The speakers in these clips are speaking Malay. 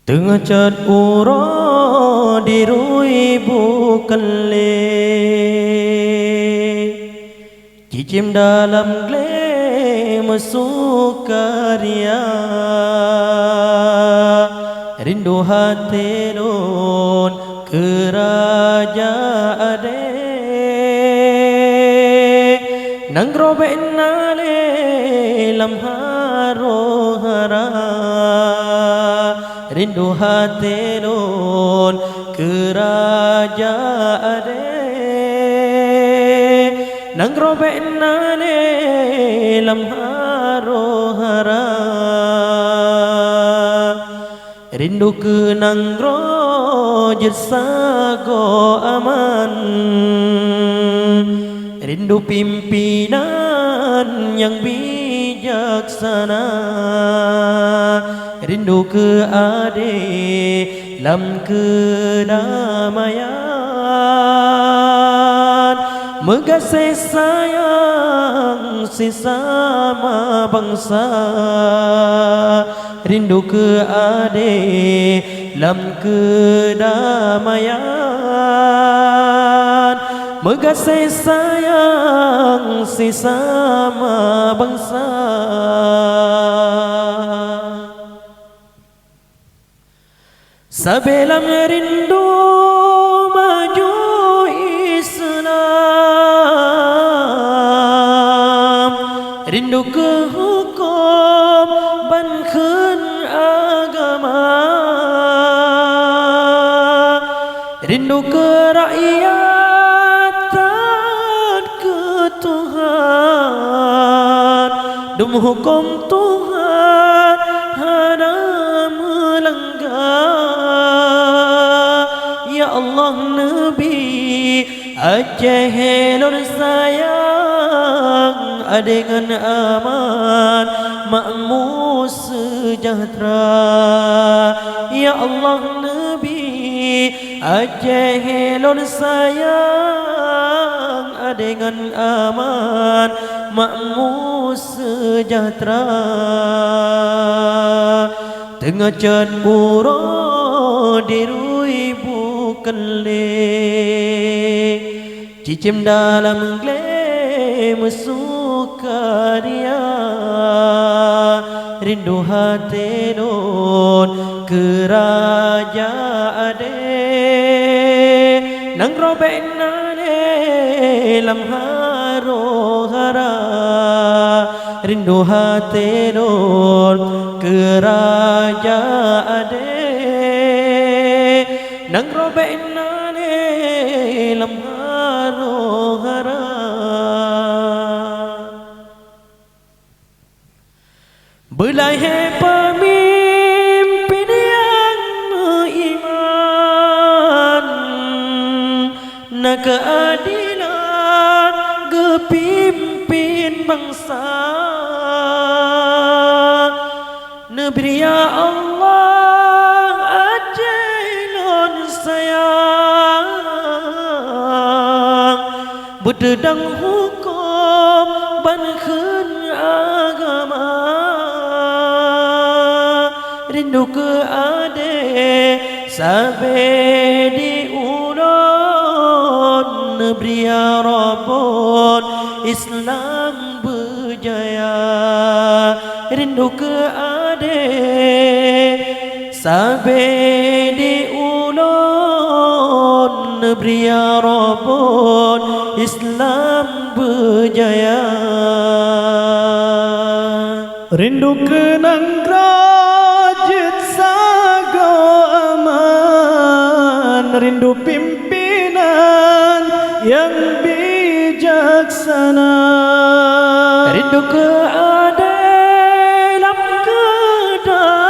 Tengah cat ura dirui bukan le, cicim dalam gle masuk karya, rindu hati lon ke raja ade, nang robek nale lam haro hara. Rindu hati lon ke raja ade, nang robek nane lam haro hara. Rindu ke nang rojet sago aman, rindu pimpinan yang bijaksana, rindu ke ade lam kedamaian, mengasih sayang sesama bangsa, rindu ke ade lam kedamaian, mengasih sayang sesama bangsa. Sebelum rindu maju Islam, rindu ke hukum banken agama, rindu ke rakyat taat ke Tuhan, demi hukum Tuhan hana melanggar. Ya Allah Nabi Aceh lor sayang dengan aman makmur sejahtera. Ya Allah Nabi Aceh lor sayang dengan aman makmur sejahtera. Tengah cat ura dirui bukan le, cicim dalam gle masuk karya, rindu hati lon ke raja ade, nang robek nane lam haro hara. Rindu hati lon ke raja ade, nang robek nane lam haro hara. Belai pemimpin yang beriman, nak keadilan kepimpin bangsa. Negeri ya Allah Aceh lon sayang, berdedang hukum banken agama, rindu ke ade sampai di ulun. Negeri ya Rabbun Islam berjaya, rindu ke ade sampai di ulun. Negeri ya Rabbun Islam berjaya, rindu ke nang rajit sago aman, rindu pimpinan yang bijaksana, rindu ke ade lam kedamaian,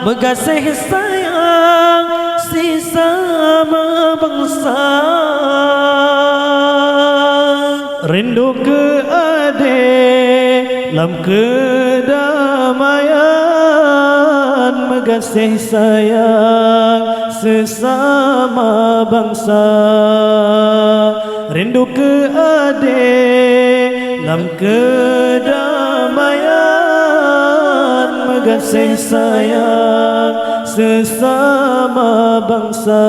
mengasih sayang sesama bangsa, rindu ke ade lam kedamaian, mengasih sayang sesama bangsa, rindu ke ade lam kedamaian, kasih sayang sesama bangsa.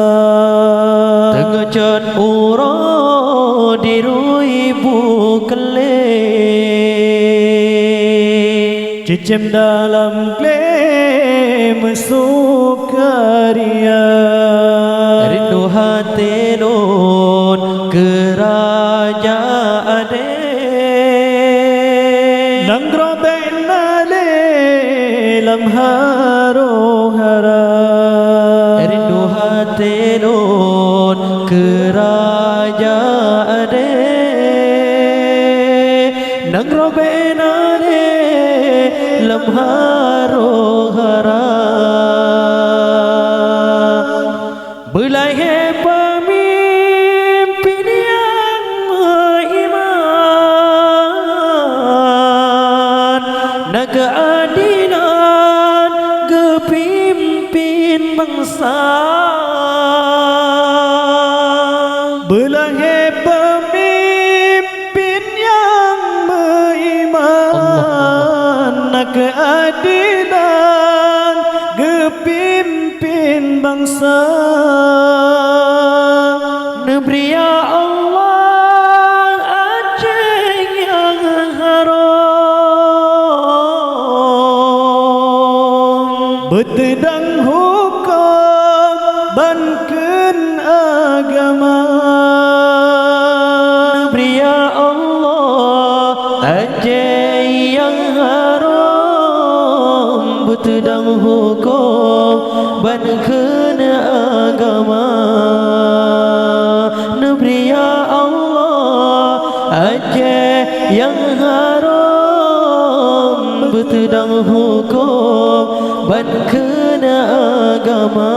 Tengecet uro diru-ibu kelih, cicim dalam klaim sukaria. rindu hati nun kerajaan nang robek nale lam haro hara. rindu hati nun kerajaan nang robek nale lam haro hara. Belai pemimpin yang beriman, nak keadilan kepimpin bangsa. Belahai pemimpin yang beriman, nak keadilan kepimpin bangsa. Negeri ya Allah Aceh yang haram, Betedang hukum banken agama. Negeri ya Allah Aceh yang haram, betedang hukum banken agama. Negeri ya Allah Aceh yang haram, betedang hukum banken agama.